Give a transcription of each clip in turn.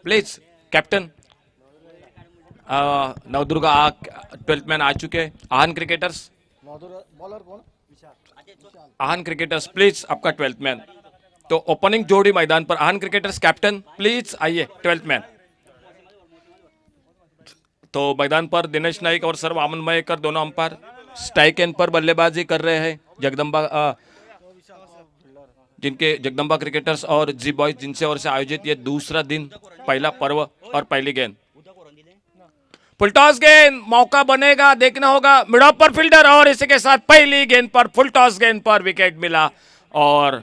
Please captain. Navdurga 12th man आ चुके हैं। आहन क्रिकेटर्स, बॉलर कौन? आहन क्रिकेटर्स प्लीज आपका 12th मैन। तो ओपनिंग जोड़ी मैदान पर आहन क्रिकेटर्स कैप्टन प्लीज आइए 12th मैन। तो मैदान पर दिनेश नाइक और सर वामन मयेकर दोनों अंपायर स्ट्राइक एंड पर बल्लेबाजी कर रहे हैं। जगदम्बा जिनके जगदम्बा क्रिकेटर्स और जी बॉयज जिनसे ओर से आयोजित ये दूसरा दिन, पहला पर्व और पहली गेंद। फुल टॉस गेंद, मौका बनेगा, देखना होगा। मिड ऑफ पर फील्डर और इसी के साथ पहली गेंद पर फुल टॉस गेंद पर विकेट मिला और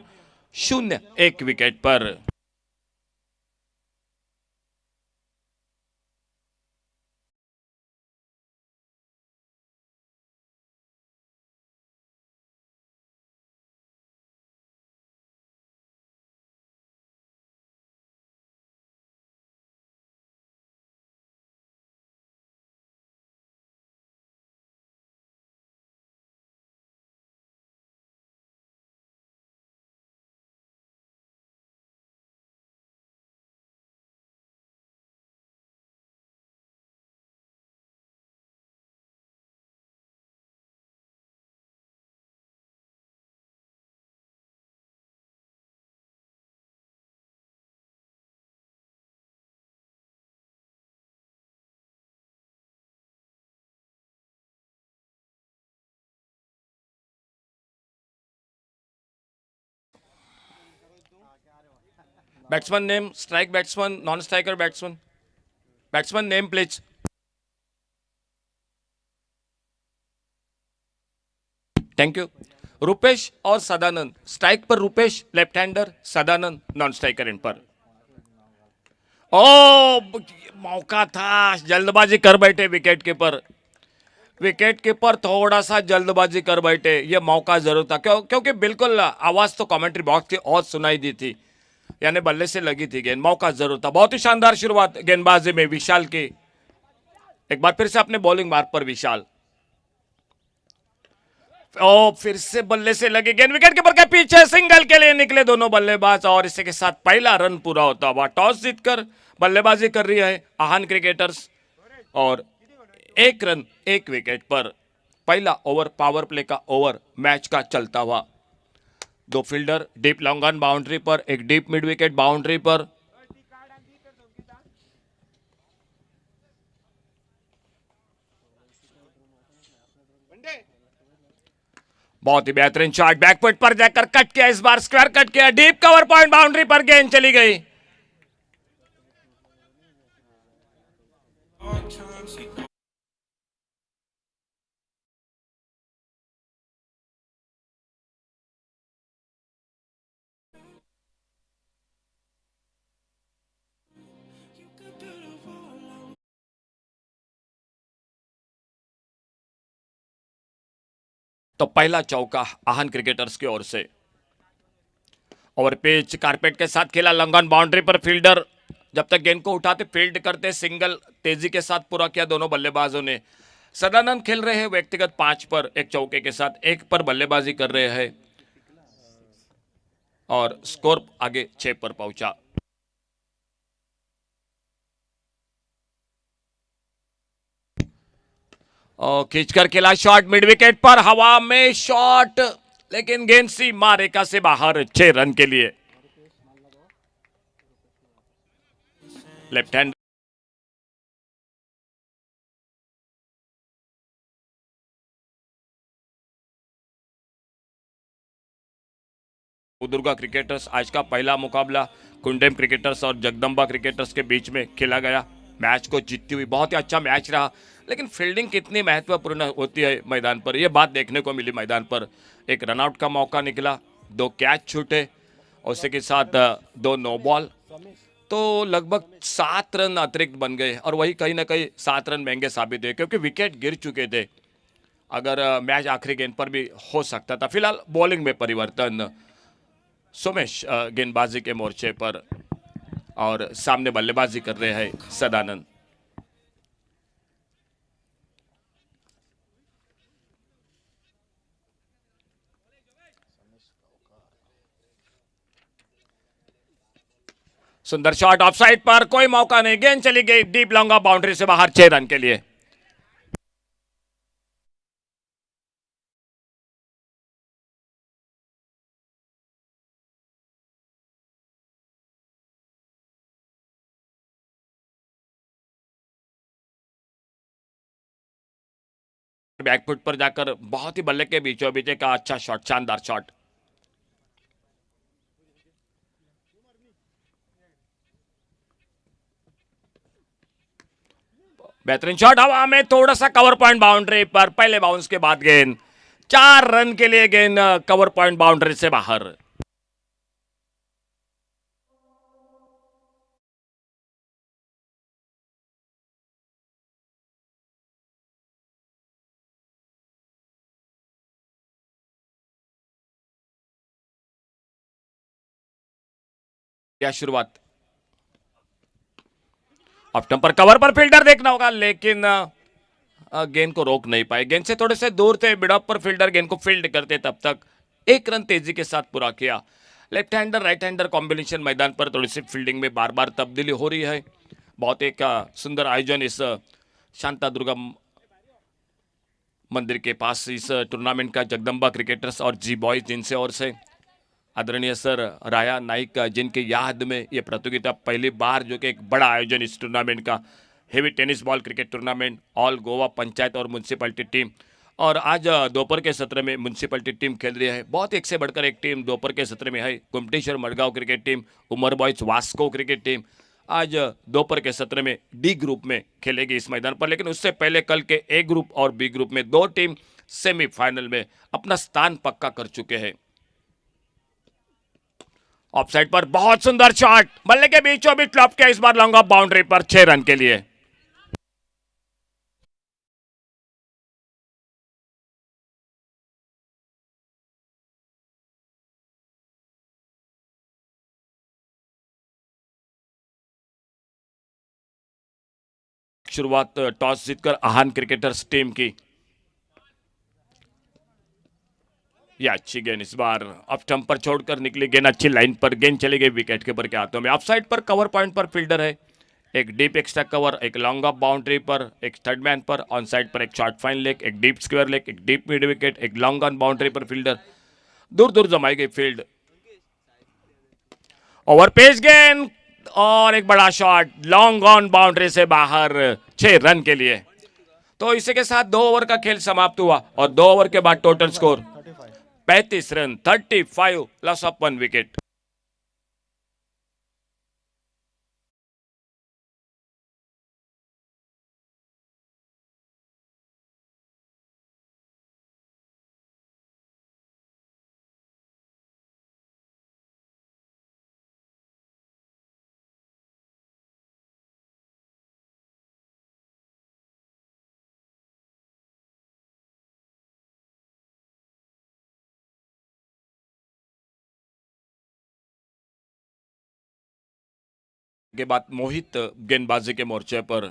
0-1 विकेट पर। Batsman name, strike batsman, non striker batsman. Batsman name please. Thank you. Rupesh और सदानंद, स्ट्राइक पर Rupesh left hander, Sadanand non striker in पर। ओ मौका था, जल्दबाजी कर बैठे विकेट कीपर। विकेट कीपर थोड़ा सा जल्दबाजी कर बैठे, ये मौका जरूर था। क्योंकि बिल्कुल आवाज तो कमेंट्री बॉक्स की और सुनाई दी थी, यानी बल्ले से लगी थी गेंद। मौका जरूर था। बहुत ही शानदार शुरुआत गेंदबाजी में विशाल की। एक बार फिर से अपने बॉलिंग मार्ग पर विशाल। ओ फिर से बल्ले से लगी गेंद, विकेट कीपर के पीछे सिंगल के लिए निकले दोनों बल्लेबाज और इसी के साथ पहला रन पूरा होता हुआ। टॉस जीतकर बल्लेबाजी कर रही है आहन क्रिकेटर्स और 1 रन 1 विकेट पर। पहला ओवर पावर प्ले का ओवर मैच का चलता हुआ। 2 fielder deep long on boundary पर, एक डीप मिड विकेट बाउंड्री पर। बहुत ही बेहतरीन शॉट, बैकफुट पर जाकर कट किया, इस बार स्क्वायर कट किया, डीप कवर पॉइंट बाउंड्री पर गेंद चली गई। तो पहला चौका आहन क्रिकेटर्स की ओर से। ओवर पिच कारपेट के साथ खेला, लंगन बाउंड्री पर फील्डर जब तक गेंद को उठाते फील्ड करते, सिंगल तेजी के साथ पूरा किया दोनों बल्लेबाजों ने। सदानंद खेल रहे हैं व्यक्तिगत 5 पर एक चौके के साथ, 1 पर बल्लेबाजी कर रहे हैं और स्कोर आगे 6 पर पहुंचा। खींचकर खेला शॉट मिड विकेट पर, हवा में शॉट, लेकिन गेंद सीमा रेखा से बाहर 6 रन के लिए। लेफ्ट हैंड दुर्गा क्रिकेटर्स आज का पहला मुकाबला कुंडेम क्रिकेटर्स और जगदम्बा क्रिकेटर्स के बीच में खेला गया। मैच को जीतती हुई बहुत ही अच्छा मैच रहा, लेकिन फील्डिंग कितनी महत्वपूर्ण होती है मैदान पर, यह बात देखने को मिली मैदान पर। एक रनआउट का मौका निकला, 2 कैच छूटे और उसी के साथ 2 नो बॉल, तो लगभग 7 रन अतिरिक्त बन गए और वही कहीं ना कहीं 7 रन महंगे साबित हुए क्योंकि विकेट गिर चुके थे। अगर मैच आखिरी गेंद पर भी हो सकता था। फिलहाल बॉलिंग में परिवर्तन, सोमेश गेंदबाजी के मोर्चे पर और सामने बल्लेबाजी कर रहे हैं सदानंद। सुंदर शॉट ऑफ साइड पर, कोई मौका नहीं, गेंद चली गई डीप लॉन्ग ऑफ बाउंड्री से बाहर 6 रन के लिए। बैकफुट पर जाकर बहुत ही बल्ले के बीचों बीच का अच्छा शॉट, शानदार शॉट। बेहतरीन शॉट, हवा में थोड़ा सा कवर पॉइंट बाउंड्री पर, पहले बाउंस के बाद गेंद 4 रन के लिए, गेंद कवर पॉइंट बाउंड्री से बाहर। क्या शुरुआत, ऑफ स्टंप पर कवर पर फील्डर देखना होगा, लेकिन गेंद को रोक नहीं पाए, गेंद से थोड़े से दूर थे, मिड ऑफ पर फील्डर गेंद को फील्ड करते तब तक 1 रन तेजी के साथ पूरा किया। Left hander right hander combination मैदान पर थोड़ी सी फील्डिंग में बार बार तब्दीली हो रही है। बहुत एक सुंदर आयोजन इस शांता दुर्गा मंदिर के पास इस टूर्नामेंट का जगदम्बा क्रिकेटर्स और जी बॉयज जिनसे ओर से आदरणीय सर राया नाइक जिनके याद में ये प्रतियोगिता पहली बार जो कि एक बड़ा आयोजन इस टूर्नामेंट का, heavy tennis ball cricket tournament, all Goa panchayat और म्यूनसिपैलिटी टीम। और आज दोपहर के सत्र में म्यूनसिपैलिटी टीम खेल रही है, बहुत एक से बढ़कर एक टीम दोपहर के सत्र में है। Kumteshwar Madgaon cricket team, Umar boys Vasco cricket team आज दोपहर के सत्र में डी ग्रुप में खेलेगी इस मैदान पर। लेकिन उससे पहले कल के ए ग्रुप और बी ग्रुप में 2 टीम सेमीफाइनल में अपना स्थान पक्का कर चुके हैं। ऑफसाइड पर बहुत सुंदर शॉट, बल्ले के बीचों बीच फ्लॉप किया, इस बार लॉन्ग ऑफ बाउंड्री पर 6 रन के लिए। शुरुआत टॉस जीतकर आहान क्रिकेटर्स टीम की, ये अच्छी गेंद इस बार ऑफ स्टंप पर छोड़कर निकली गेंद, अच्छी लाइन पर गेंद चली गई विकेट कीपर के हाथों में। ऑफ साइड पर कवर पॉइंट पर फील्डर है, एक डीप एक्स्ट्रा कवर, एक लॉन्ग ऑफ बाउंड्री पर, एक थर्ड मैन पर, ऑन साइड पर एक शॉर्ट फाइन लेग, एक डीप स्क्वायर लेग, एक डीप मिड विकेट, एक लॉन्ग ऑन बाउंड्री पर फील्डर, दूर दूर जमाई गई फील्ड। ओवर पेस गेंद और एक बड़ा शॉट लॉन्ग ऑन बाउंड्री से बाहर 6 रन के लिए। तो इसी के साथ 2 ओवर का खेल समाप्त हुआ और 2 ओवर के बाद total score 35 run, 35, loss of 1 wicket. के बाद मोहित गेंदबाजी के मोर्चे पर,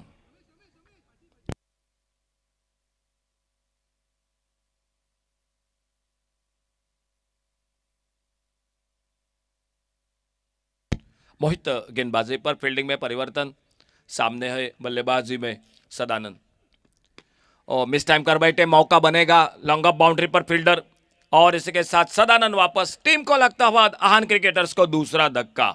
मोहित गेंदबाजी पर, फील्डिंग में परिवर्तन, सामने है बल्लेबाजी में सदानंद। और मिस टाइम कर बैठे, मौका बनेगा लॉन्ग ऑफ बाउंड्री पर फील्डर, और इसी के साथ सदानंद वापस, टीम को लगता हुआ आहान क्रिकेटर्स को दूसरा धक्का।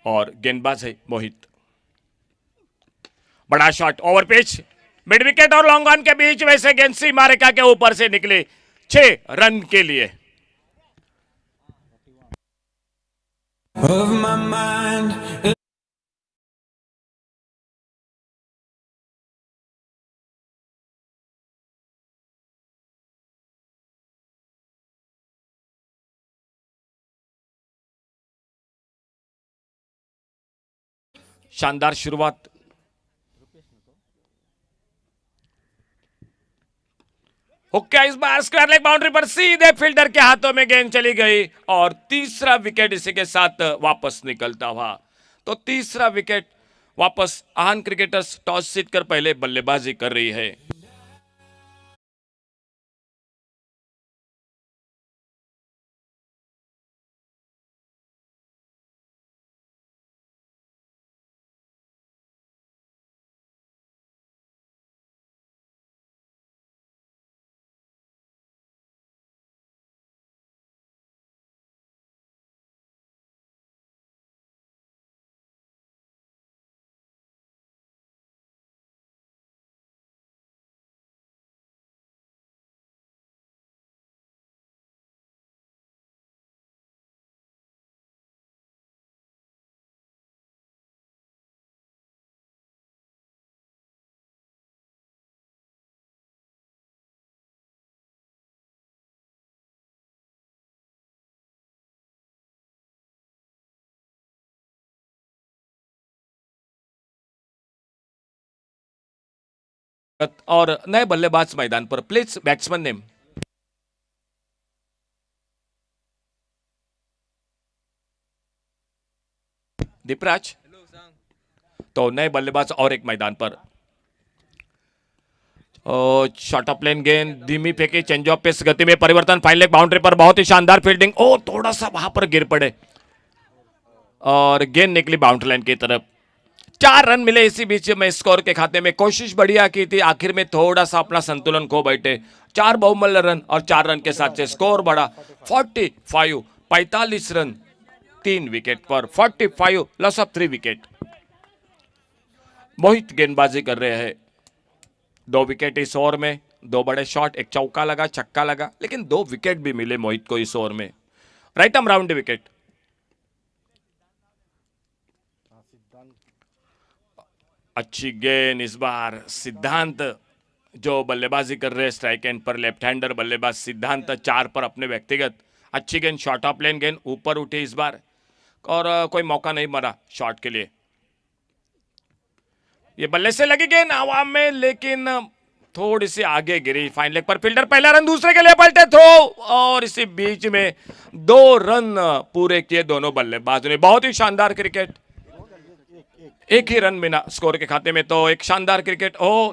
और गेंदबाज है मोहित, बड़ा shot over pitch, mid wicket और लॉन्ग ऑन के बीच में से गेंद सीमा रेखा के ऊपर से निकले 6 रन के लिए। of my mind शानदार शुरुआत। हुक्का इस बार स्क्वायर लेग बाउंड्री पर सीधे फील्डर के हाथों में गेंद चली गई और तीसरा विकेट इसी के साथ वापस निकलता हुआ। तो तीसरा विकेट वापस आहान क्रिकेटर्स टॉस जीतकर पहले बल्लेबाजी कर रही है। और नए बल्लेबाज मैदान पर, प्लीज बैट्समैन नेम। दीपराज। तो नए बल्लेबाज और एक मैदान पर। शॉर्ट ऑफ प्लेन गेंद धीमी फेंकी, चेंज ऑफ पेस, गति में परिवर्तन, फाइन लेग बाउंड्री पर बहुत ही शानदार फील्डिंग। ओ थोड़ा सा वहां पर गिर पड़े और गेंद निकली बाउंड्री लाइन की तरफ। 4 रन मिले इसी बीच में स्कोर के खाते में। कोशिश बढ़िया की थी, आखिर में थोड़ा सा अपना संतुलन खो बैठे। 4 बहुमूल्य रन और 4 रन के साथ से स्कोर बढ़ा 45 रन 3 विकेट पर। 45 लॉस ऑफ 3 विकेट। मोहित गेंदबाजी कर रहे हैं। 2 विकेट इस ओवर में, 2 बड़े शॉट, एक चौका लगा, छक्का लगा, लेकिन 2 विकेट भी मिले मोहित को इस ओवर में। Right arm round wicket. अच्छी गेंद इस बार सिद्धांत जो बल्लेबाजी कर रहे हैं स्ट्राइक एंड पर, लेफ्ट हैंडर बल्लेबाज सिद्धांत 4 पर अपने व्यक्तिगत। अच्छी गेंद, शॉर्ट ऑफ लेन गेंद ऊपर उठी इस बार और कोई मौका नहीं मरा शॉट के लिए। ये बल्ले से लगी गेंद हवा में, लेकिन थोड़ी सी आगे गिरी। फाइन लेग पर फील्डर पहला रन दूसरे के लिए पलटे, थ्रो, और इसी बीच में 2 रन पूरे किए दोनों बल्लेबाजों ने। बहुत ही शानदार क्रिकेट। एक ही रन मिला स्कोर के खाते में, तो एक शानदार क्रिकेट। ओ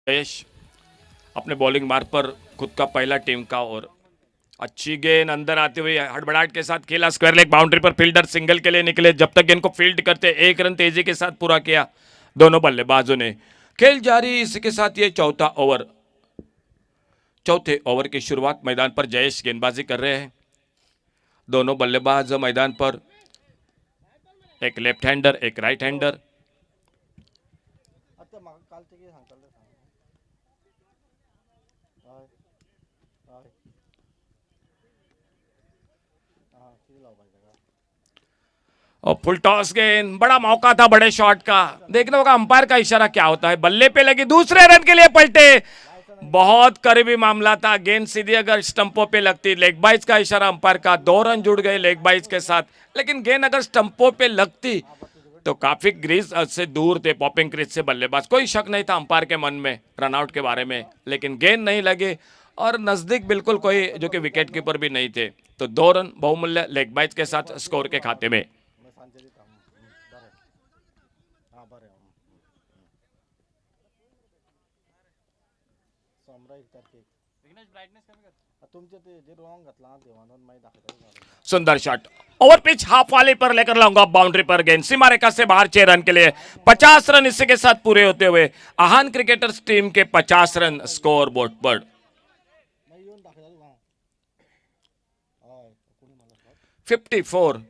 जयेश अपने बॉलिंग मार्ग पर खुद का पहला टीम का, और अच्छी गेंद अंदर आते हुए हड़बड़ाहट के साथ खेला। स्क्वायर लेग बाउंड्री पर फील्डर सिंगल के लिए निकले। जब तक गेंद को फील्ड करते 1 रन तेजी के साथ पूरा किया दोनों बल्लेबाजों ने। खेल जारी, इसके साथ ये चौथे ओवर की शुरुआत। मैदान पर जयेश गेंदबाजी कर रहे हैं। दोनों बल्लेबाज मैदान पर, एक लेफ्ट हैंडर एक राइट हैंडर। और फुल टॉस गेंद, बड़ा मौका था बड़े शॉट का। देखना होगा अंपायर का इशारा क्या होता है। बल्ले पे लगी, दूसरे रन के लिए पलटे। बहुत करीबी मामला था, गेंद सीधी अगर स्टंपों पे लगती। लेग बाइज का इशारा अंपायर का, 2 रन जुड़ गए लेग बाइज के साथ। लेकिन गेंद अगर स्टंपों पे लगती तो काफी क्रीज से दूर थे, पॉपिंग क्रीज से बल्लेबाज। कोई शक नहीं था अंपायर के मन में रनआउट के बारे में, लेकिन गेंद नहीं लगी और नजदीक बिल्कुल कोई जो कि विकेट कीपर भी नहीं थे। तो 2 रन बहुमूल्य लेग बाइज के साथ स्कोर के खाते में। सुंदर शॉट। ओवर पिच हाफ वाले पर लेकर लॉन्ग ऑफ बाउंड्री पर गेंद सीमा रेखा से बाहर 6 रन के लिए 50 रन इसी के साथ पूरे होते हुए आहान क्रिकेटर्स टीम के 50 रन स्कोर बोर्ड पर 54।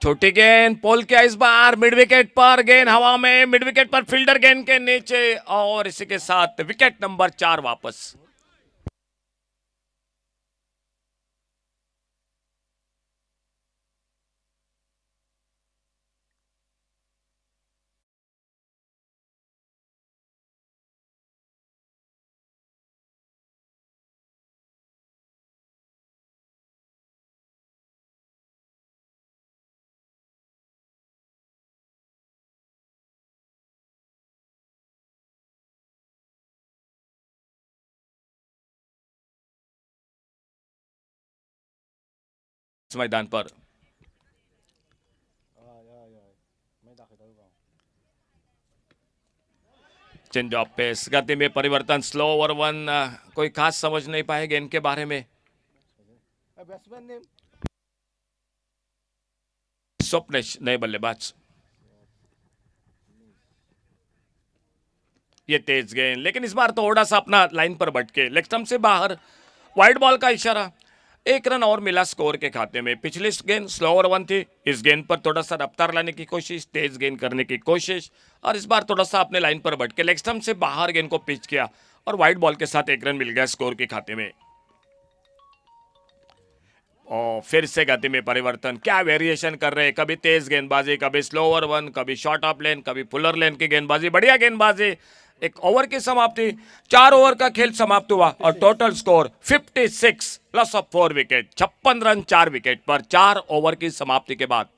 छोटी गेंद पोल किया इस बार मिड विकेट पर, गेंद हवा में मिड विकेट पर, फील्डर गेंद के नीचे और इसी के साथ विकेट नंबर 4 वापस। इस मैदान पर चेंज ऑफ पेस, गति में परिवर्तन, स्लो ओवर 1, कोई खास समझ नहीं पाए गेंद के बारे में। स्वप्नेश नए बल्लेबाज। ये तेज गेंद लेकिन इस बार थोड़ा सा अपना लाइन पर भटके, लेग स्टंप से बाहर, वाइड बॉल का इशारा। 1 रन और मिला स्कोर के खाते में। पिछली गेंद स्लो ओवर 1 थी, इस गेंद पर थोड़ा सा रफ्तार लाने की कोशिश, तेज गेंद करने की कोशिश और इस बार थोड़ा सा अपने लाइन पर भटके, लेग स्टंप से बाहर गेंद को पिच किया और वाइड बॉल के साथ 1 रन मिल गया स्कोर के खाते में। और फिर से गति में परिवर्तन, क्या वेरिएशन कर रहे हैं, कभी तेज गेंदबाजी, कभी स्लो ओवर 1, कभी शॉर्ट ऑफ लेन, कभी फुलर लेन की गेंदबाजी, बढ़िया गेंदबाजी। एक ओवर की समाप्ति, 4 ओवर का खेल समाप्त हुआ और total score 56, loss of 4 wicket, 56 run 4 wicket पर 4 ओवर की समाप्ति के बाद।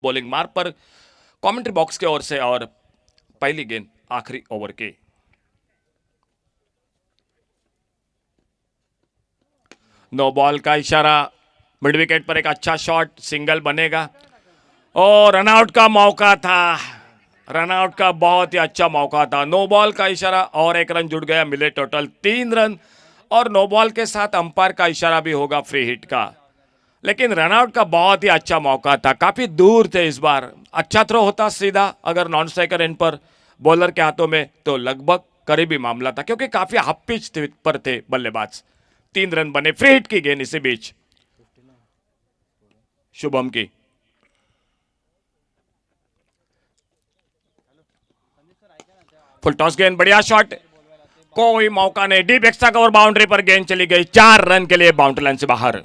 बॉलिंग मार्क पर कमेंट्री बॉक्स के ओर से और पहली गेंद आखिरी ओवर की। नो बॉल का इशारा, मिड विकेट पर एक अच्छा शॉट, सिंगल बनेगा और रनआउट का मौका था, रनआउट का बहुत ही अच्छा मौका था। नो बॉल का इशारा और 1 रन जुड़ गया, मिले टोटल 3 रन और नो बॉल के साथ अंपायर का इशारा भी होगा फ्री हिट का, लेकिन रनआउट का बहुत ही अच्छा मौका था, काफी दूर थे इस बार। अच्छा थ्रो होता सीधा अगर नॉन स्ट्राइकर एंड पर बॉलर के हाथों में तो लगभग करीबी मामला था, क्योंकि काफी हाफ पिच पर थे बल्लेबाज। 3 रन बने, फ्री हिट की गेंद इसी बीच शुभम की। फुल टॉस गेंद, बढ़िया शॉट, कोई मौका नहीं, डीप एक्स्ट्रा कवर बाउंड्री पर गेंद चली गई, 4 रन के लिए बाउंड्री लाइन से बाहर।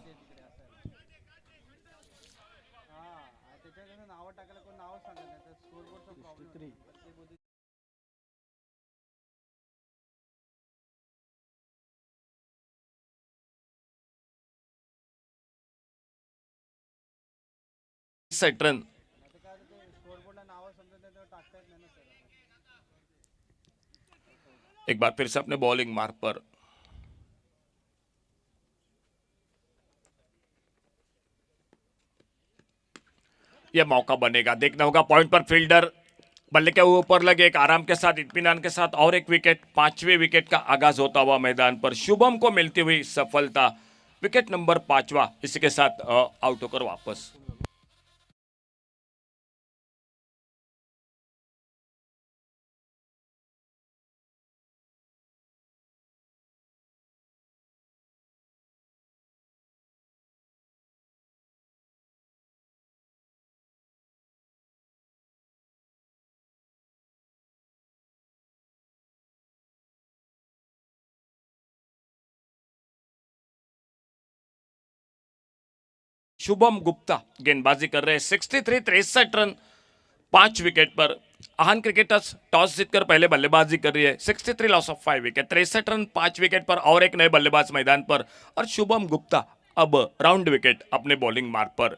Set run. एक बार फिर से अपने बॉलिंग मार्क पर यह मौका बनेगा, देखना होगा पॉइंट पर फील्डर बल्ले के ऊपर लगे, एक आराम के साथ, इत्मीनान के साथ और एक विकेट, 5वें विकेट का आगाज होता हुआ मैदान पर शुभम को मिलती हुई सफलता, विकेट नंबर 5वां इसी के साथ आउट होकर वापस। शुभम गुप्ता गेंदबाजी कर रहे हैं। 63 रन 5 विकेट पर। आहान क्रिकेटर्स टॉस जीतकर पहले बल्लेबाजी कर रही है। 63 loss of 5 wicket, 63 run 5 wicket पर और एक नए बल्लेबाज मैदान पर, और शुभम गुप्ता अब राउंड विकेट अपने बॉलिंग मार्ग पर।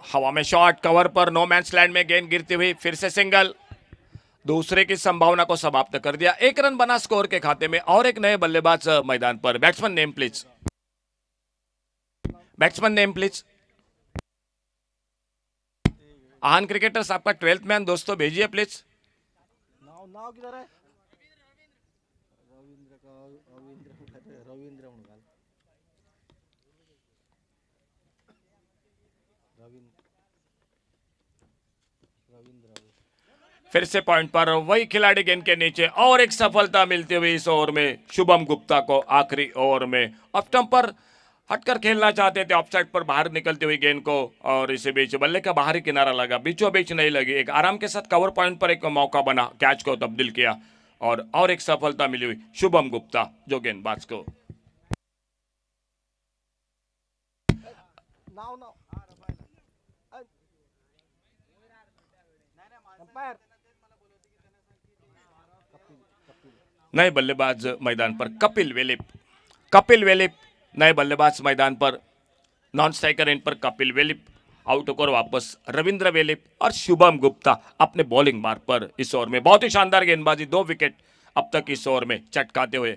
हवा में शॉट, कवर पर, नो मैंस लैंड में गेंद गिरती हुई, फिर से सिंगल, दूसरे की संभावना को समाप्त कर दिया। 1 रन बना स्कोर के खाते में, और एक नए बल्लेबाज मैदान पर। Batsman name please, batsman name please. Aahan cricketers आपका 12th मैन दोस्तों भेजिए प्लीज। नाव नाव किधर है? रविंद्र का रविंद्र म्हणून घाल. रविंद्र रविंद्र फिर से पॉइंट पर वही खिलाड़ी गेंद के नीचे, और एक सफलता मिलती हुई इस ओवर में शुभम गुप्ता को। आखिरी ओवर में ऑफ स्टंप पर हटकर खेलना चाहते थे, ऑफसाइड पर बाहर निकलती हुई गेंद को, और इसी बीच बल्ले का बाहरी किनारा लगा, बीचों बीच नहीं लगी। एक आराम के साथ कवर पॉइंट पर एक मौका बना, कैच को तब्दील किया, और एक सफलता मिली हुई शुभम गुप्ता जो गेंदबाज को। नाव नाव अंपायर नए बल्लेबाज मैदान पर कपिल वेलिप। कपिल वेलिप नए बल्लेबाज मैदान पर। नॉन स्ट्राइकर एंड पर कपिल वेलिप आउट होकर वापस रविंद्र वेलिप और शुभम गुप्ता अपने बॉलिंग मार्ग पर। इस ओवर में बहुत ही शानदार गेंदबाजी, 2 विकेट अब तक इस ओवर में चटकाते हुए।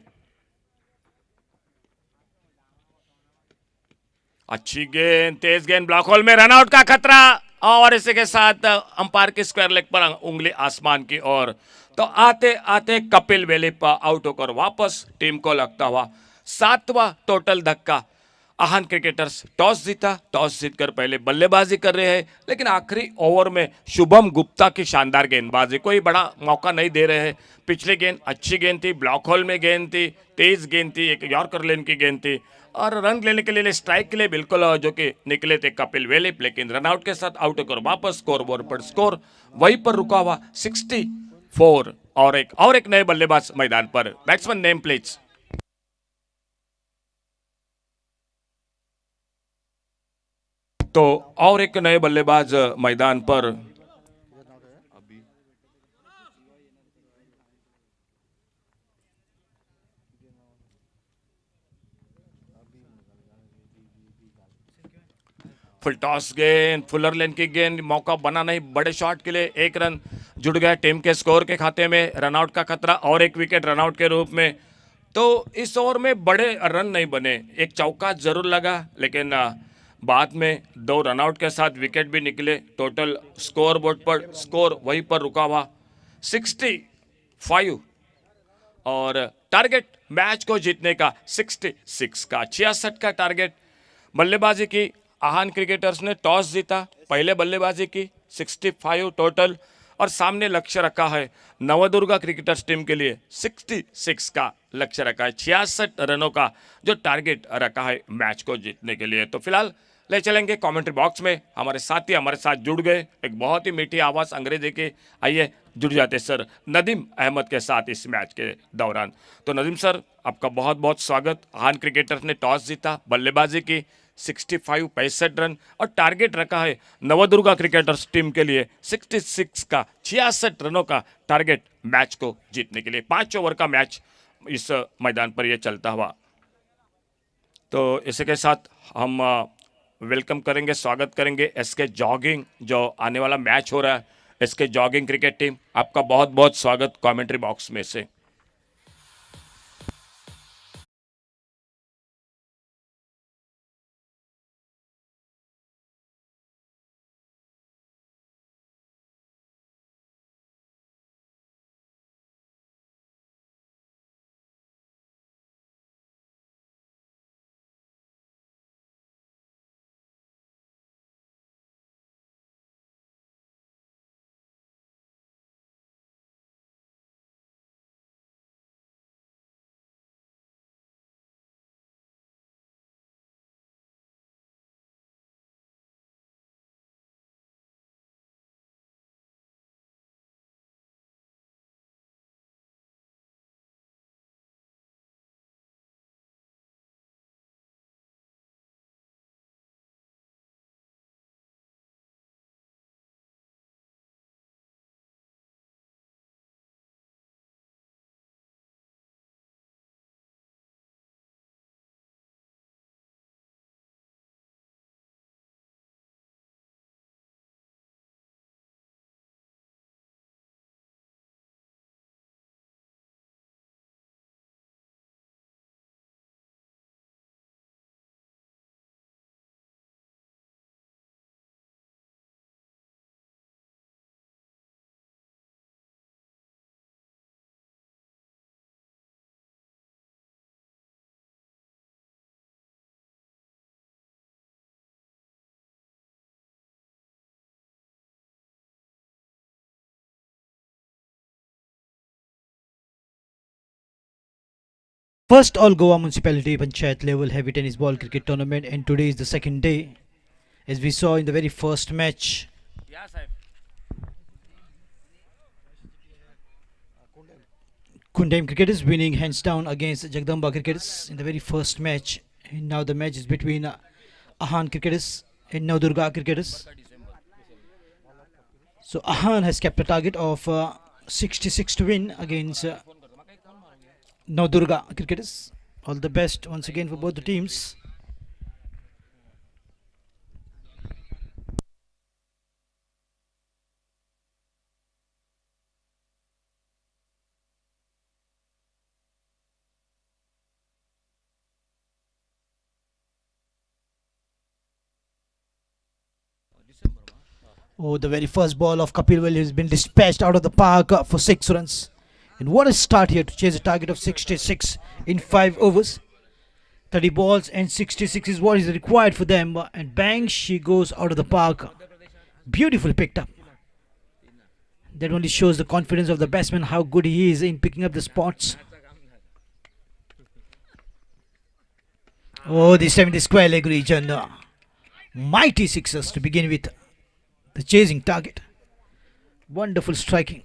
अच्छी गेंद, तेज गेंद, ब्लॉक होल में रनआउट का खतरा, और इसी के साथ अंपायर की स्क्वायर लेग पर उंगली आसमान की ओर। तो आते आते कपिल वेलिप आउट होकर वापस, टीम को लगता हुआ 7वां टोटल धक्का। आहान क्रिकेटर्स टॉस जीता, टॉस जीतकर पहले बल्लेबाजी कर रहे हैं, लेकिन आखिरी ओवर में शुभम गुप्ता की शानदार गेंदबाजी, कोई बड़ा मौका नहीं दे रहे हैं। पिछली गेंद अच्छी गेंद थी, ब्लॉक होल में गेंद थी, तेज गेंद थी, एक यॉर्कर लेन की गेंद थी, और रन लेने के लिए, स्ट्राइक के लिए बिल्कुल जो कि निकले थे कपिल वेलिप, लेकिन रनआउट के साथ आउट होकर वापस स्कोर बोर्ड पर स्कोर वहीं पर रुका हुआ 64। और एक नए बल्लेबाज मैदान पर। Batsman name please. तो और एक नए बल्लेबाज मैदान पर। फुल टॉस गेंद, फुलर लेन की गेंद, मौका बना नहीं बड़े शॉट के लिए। 1 रन जुड़ गया टीम के स्कोर के खाते में। रनआउट का खतरा और एक विकेट रनआउट के रूप में। तो इस ओवर में बड़े रन नहीं बने, एक चौका जरूर लगा, लेकिन बाद में 2 रनआउट के साथ विकेट भी निकले। टोटल स्कोर बोर्ड पर स्कोर वहीं पर रुका हुआ 65, और टारगेट मैच को जीतने का 66 का, 66 का टारगेट। बल्लेबाजी की आहान क्रिकेटर्स ने टॉस जीता, पहले बल्लेबाजी की 65 टोटल, और सामने लक्ष्य रखा है नवदुर्गा क्रिकेटर्स टीम के लिए 66 का लक्ष्य रखा है। 66 रनों का जो टारगेट रखा है मैच को जीतने के लिए। तो फिलहाल ले चलेंगे कमेंट्री बॉक्स में, हमारे साथी हमारे साथ जुड़ गए, एक बहुत ही मीठी आवाज़ अंग्रेजी की। आइए जुड़ जाते सर नदीम अहमद के साथ इस मैच के दौरान। तो नदीम सर, आपका बहुत बहुत स्वागत। आहान क्रिकेटर्स ने टॉस जीता, बल्लेबाजी की, 65 रन, और टारगेट रखा है नवदुर्गा क्रिकेटर्स टीम के लिए 66 का, 66 रनों का टारगेट मैच को जीतने के लिए। 5 ओवर का मैच इस मैदान पर यह चलता हुआ। तो इसी के साथ हम वेलकम करेंगे, स्वागत करेंगे एसके जॉगिंग, जो आने वाला मैच हो रहा है। एसके जॉगिंग क्रिकेट टीम, आपका बहुत बहुत स्वागत कमेंट्री बॉक्स में से। First All Goa Municipality Panchayat level heavy tennis ball cricket tournament, and today is the second day. As we saw in the very first match, Kundem Cricketers winning hands down against Jagdamba Cricketers in the very first match. And now the match is between Ahan Cricketers and Navdurga Cricketers. So Ahan has kept a target of 66 to win against Navdurga Cricketers. All the best once again for both the teams. Oh, the very first ball of Kapil Well has been dispatched out of the park for 6 runs. And what a start here to chase a target of 66 in 5 overs. 30 balls and 66 is what is required for them. And bang, she goes out of the park. Beautifully picked up. That only shows the confidence of the batsman, how good he is in picking up the spots. Oh, this time in the square leg region. Mighty sixes to begin with. The chasing target. Wonderful striking.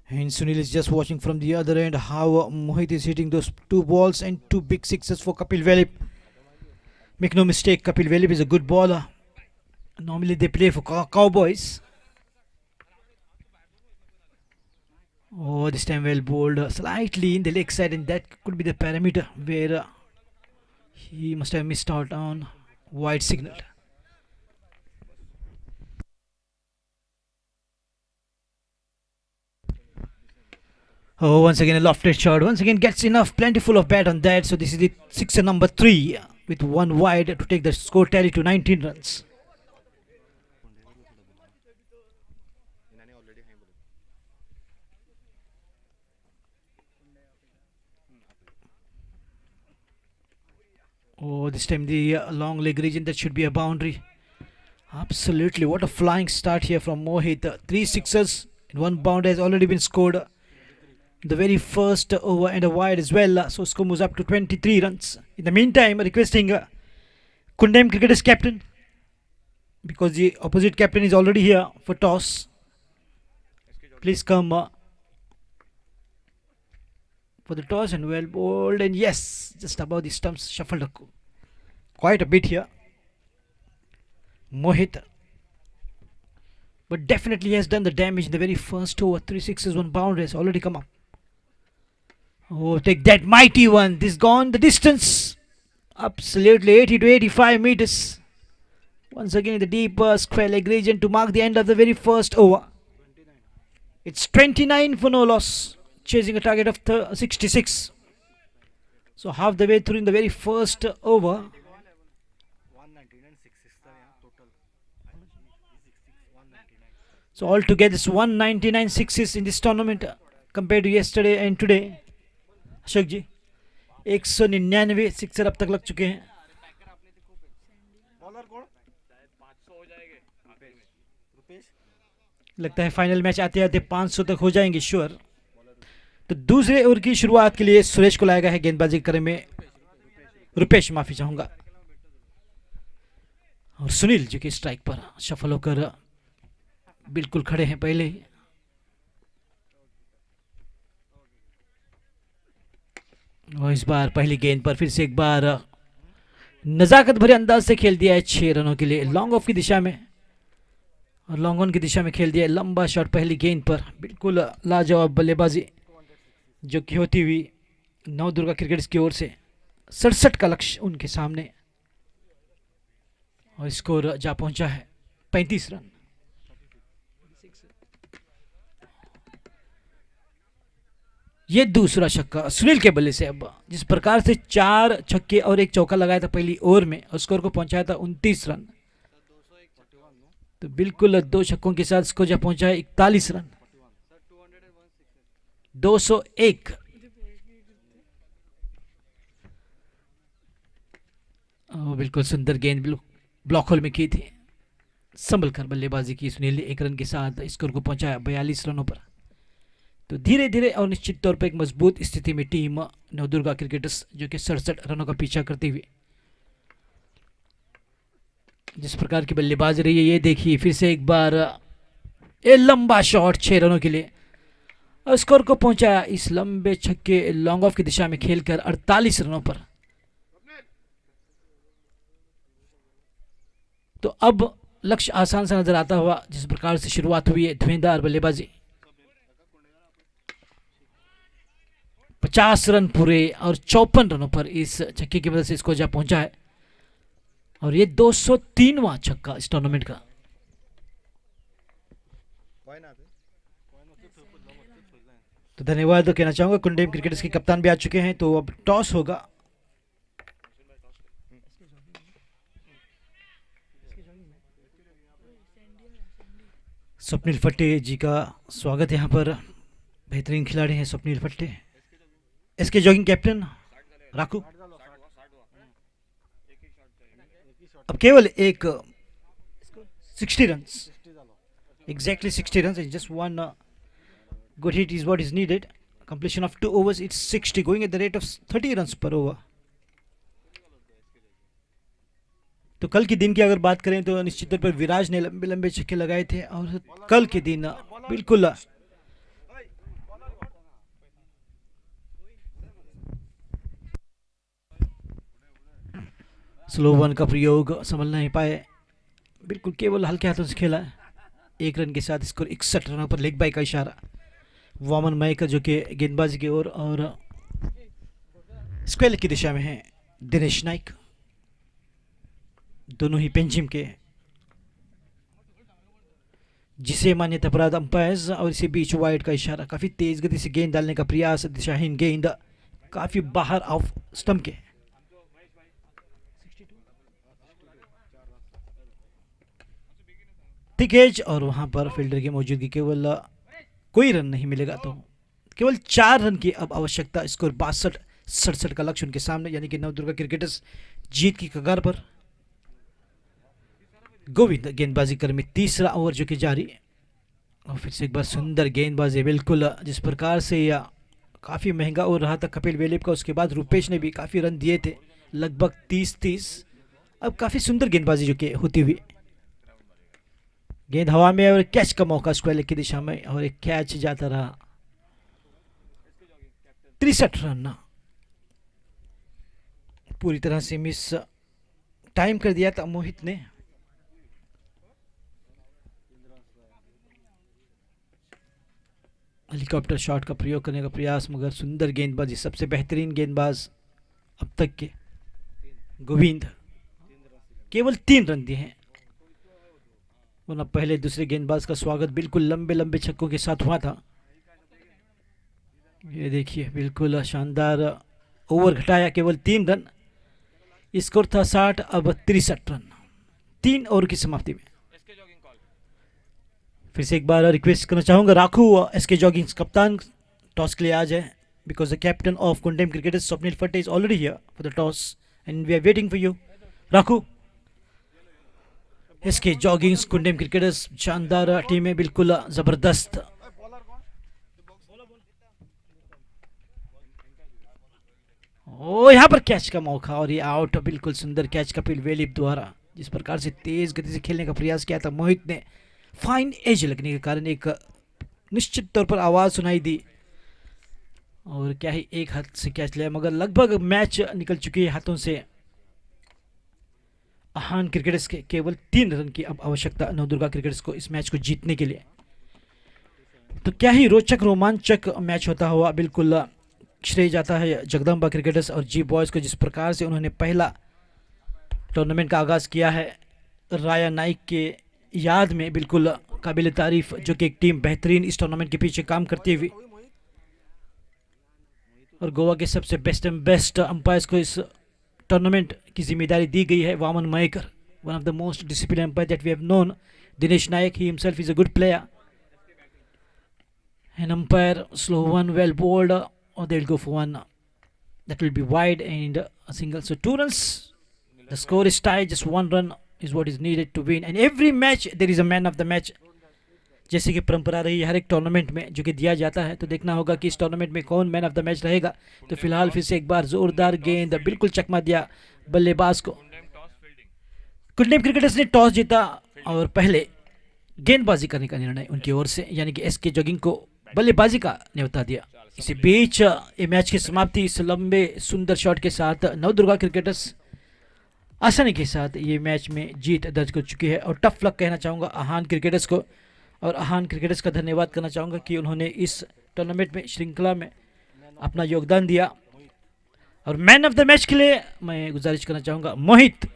And Sunil is just watching from the other end how Mohit is hitting those 2 balls and 2 big sixes for Kapil Velip. Make no mistake, Kapil Velip is a good bowler. Normally they play for Cowboys. Oh, this time well bowled, slightly in the leg side, and that could be the parameter where he must have missed out on wide signal. Oh, once again a lofted shot. Once again gets enough, plentiful of bat on that. So this is the sixer number 3 with 1 wide to take the score tally to 19 runs. Oh, this time the long leg region, that should be a boundary. Absolutely, what a flying start here from Mohit. 3 sixes and 1 boundary has already been scored. The very first over and a wide as well. So score moves up to 23 runs. In the meantime, requesting Kundem Cricketers captain, because the opposite captain is already here for toss. Please come for the toss, and well bowled, and yes, just above the stumps, shuffled quite a bit here. Mohit, but definitely has done the damage in the very first over. 3 sixes, 1 boundary has already come up. Oh, take that mighty one. This gone the distance. Absolutely 80 to 85 meters. Once again in the deep square leg region to mark the end of the very first over. It's 29 for no loss, chasing a target of 66. So half the way through in the very first over. So altogether it's 199 sixes in this tournament compared to yesterday and today. Ashok ji 199 sixer अब तक लग चुके हैं. लगता है final match आते आते 500 तक हो जाएंगे श्योर. तो दूसरे ओवर की शुरुआत के लिए सुरेश को लाया गया है गेंदबाजी करने में. रुपेश, माफी चाहूंगा. और सुनील जी की स्ट्राइक पर सफल होकर बिल्कुल खड़े हैं पहले ही. और इस बार पहली गेंद पर फिर से एक बार नजाकत भरे अंदाज से खेल दिया है 6 रनों के लिए लॉन्ग ऑफ की दिशा में, और लॉन्ग ऑन की दिशा में खेल दिया है लंबा शॉट पहली गेंद पर. बिल्कुल लाजवाब बल्लेबाजी जो कि होती हुई नवदुर्गा क्रिकेटर्स की ओर से. 67 का लक्ष्य उनके सामने, और स्कोर जा पहुंचा है 35 रन. ये दूसरा छक्का सुनील के बल्ले से. अब जिस प्रकार से 4 छक्के और 1 चौका लगाया था पहली ओवर में और स्कोर को पहुंचाया था 29 रन, तो बिल्कुल 2 छक्कों के साथ स्कोर जा पहुंचा है 41 रन. 201. बिल्कुल सुंदर गेंद ब्लॉक होल में की थी. संभल कर बल्लेबाजी की सुनील ने 1 रन के साथ स्कोर को पहुंचाया 42 रनों पर। तो धीरे धीरे और निश्चित तौर पर एक मजबूत स्थिति में टीम नवदुर्गा क्रिकेटर्स जो कि 67 रनों का पीछा करते हुए जिस प्रकार की बल्लेबाजी रही है ये देखिए। फिर से एक बार ए लंबा शॉट 6 रनों के लिए और स्कोर को पहुंचाया इस लंबे छक्के लॉन्ग ऑफ की दिशा में खेलकर 48 रनों पर। तो अब लक्ष्य आसान सा नजर आता हुआ जिस प्रकार से शुरुआत हुई है धुएंधार बल्लेबाजी। 50 रन पूरे और 54 रनों पर इस छक्के की मदद से इसको जा पहुंचा है और ये 203वां छक्का इस टूर्नामेंट का। तो धन्यवाद कहना चाहूंगा कुंडेम क्रिकेटर्स के कप्तान भी आ चुके हैं। तो अब टॉस होगा। स्वप्निल फट्टे जी का स्वागत यहाँ पर। बेहतरीन खिलाड़ी हैं स्वप्निल फट्टे। इसके जॉगिंग कैप्टन राकू। अब केवल एक 60 run, exactly 60 runs, and just one good hit is what is needed. Completion of 2 overs, it's 60, going at the rate of 30 runs per over. तो कल के दिन की अगर बात करें तो निश्चित तौर पर विराज ने लंबे लंबे छक्के लगाए थे और कल के दिन बिल्कुल स्लो वन का प्रयोग संभल नहीं पाए, बिल्कुल केवल हल्के हाथों से खेला है। 1 रन के साथ स्कोर 61 रनों पर लेग बाय का इशारा। वामन मयकर जो कि गेंदबाजी की ओर और स्क्वेयर की दिशा में है दिनेश नाइक, दोनों ही पेंजिम के जिसे मान्यता प्राप्त अंपायर्स। और इसी बीच वाइड का इशारा। काफी तेज गति से गेंद डालने का प्रयास, दिशाहीन गेंद काफी बाहर ऑफ स्टंप के। थिक एज और वहां पर फील्डर की मौजूदगी, केवल कोई रन नहीं मिलेगा तो केवल 4 रन की अब आवश्यकता। स्कोर 62-67 का लक्ष्य उनके सामने, यानी कि नवदुर्गा क्रिकेटर्स जीत की कगार पर। गोविंद गेंदबाजी कर में 3रा ओवर जो कि जारी। और फिर से एक बार सुंदर गेंदबाजी, बिल्कुल जिस प्रकार से या काफी महंगा ओवर रहा था कपिल वेलिप का। उसके बाद रुपेश ने भी काफी रन दिए थे, लगभग 30-30। अब काफी सुंदर गेंदबाजी जो कि होती हुई, गेंद हवा में और कैच का मौका स्क्वायर लेग की दिशा में और एक कैच जाता रहा। 63 रन पूरी तरह से मिस टाइम कर दिया था मोहित ने। हेलीकॉप्टर शॉट का प्रयोग करने का प्रयास, मगर सुंदर गेंदबाजी। सबसे बेहतरीन गेंदबाज अब तक के गोविंद, केवल 3 रन दिए हैं। वरना पहले दूसरे गेंदबाज का स्वागत बिल्कुल लंबे लंबे छक्कों के साथ हुआ था। ये देखिए बिल्कुल शानदार ओवर घटाया, केवल 3 रन। स्कोर था 60, अब 63 रन 3 ओवर की समाप्ति में। फिर से एक बार रिक्वेस्ट करना चाहूंगा राखू एसके जॉगिंग्स कप्तान टॉस के लिए आ जाए, because the captain of Kundem cricketers Swapnil Phatte is already here for the toss and we are waiting for you. राखू, इसके जॉगिंग्स कुंडेम क्रिकेटर्स शानदार टीम है, बिल्कुल जबरदस्त। ओ यहाँ पर कैच का मौका और ये आउट, बिल्कुल सुंदर कैच कपिल वेलिप द्वारा। जिस प्रकार से तेज गति से खेलने का प्रयास किया था मोहित ने, फाइन एज लगने के कारण एक निश्चित तौर पर आवाज सुनाई दी और क्या ही एक हाथ से कैच लिया, मगर लगभग मैच निकल चुकी है हाथों से। आहान क्रिकेटर्स के केवल 3 रन की अब आवश्यकता नवदुर्गा क्रिकेटर्स को इस मैच को जीतने के लिए। तो क्या ही रोचक रोमांचक मैच होता हुआ बिल्कुल श्रेय जाता है जगदम्बा क्रिकेटर्स और जी बॉयज को, जिस प्रकार से उन्होंने पहला टूर्नामेंट का आगाज किया है राया नाइक के याद में। बिल्कुल काबिल तारीफ, जो कि एक टीम बेहतरीन इस टूर्नामेंट के पीछे काम करती हुई, और गोवा के सबसे बेस्ट अंपायर्स को इस टूर्नामेंट की जिम्मेदारी दी गई है। Waman Maykar, one of the most discipline umpire that we have known. Dinesh Naik, he himself is a good player an umpire. Slow one, well bowled, or they'll go for one that will be wide and a single. So 2 runs, the score is tied, just 1 run is what is needed to win, and every match there is a man of the match. जैसे कि परंपरा रही है हर एक tournament में जो कि दिया जाता है, तो देखना होगा कि इस टूर्नामेंट में कौन मैन ऑफ द मैच रहेगा। तो फिलहाल फिर से एक बार जोरदार गेंद, बिल्कुल चकमा दिया बल्लेबाज को। कुंडेम क्रिकेटर्स ने टॉस जीता और पहले गेंदबाजी करने का निर्णय उनकी ओर से, यानी कि एसके जॉगिंग को बल्लेबाजी का न्योता दिया। इसी बीच ये मैच की समाप्ति इस लंबे सुंदर शॉट के साथ नवदुर्गा क्रिकेटर्स आसानी के साथ ये मैच में जीत दर्ज कर चुकी है। और टफ लक कहना चाहूँगा आहान क्रिकेटर्स को, और आहान क्रिकेटर्स का धन्यवाद करना चाहूँगा कि उन्होंने इस टूर्नामेंट में श्रृंखला में अपना योगदान दिया। और मैन ऑफ द मैच के लिए मैं गुजारिश करना चाहूँगा मोहित।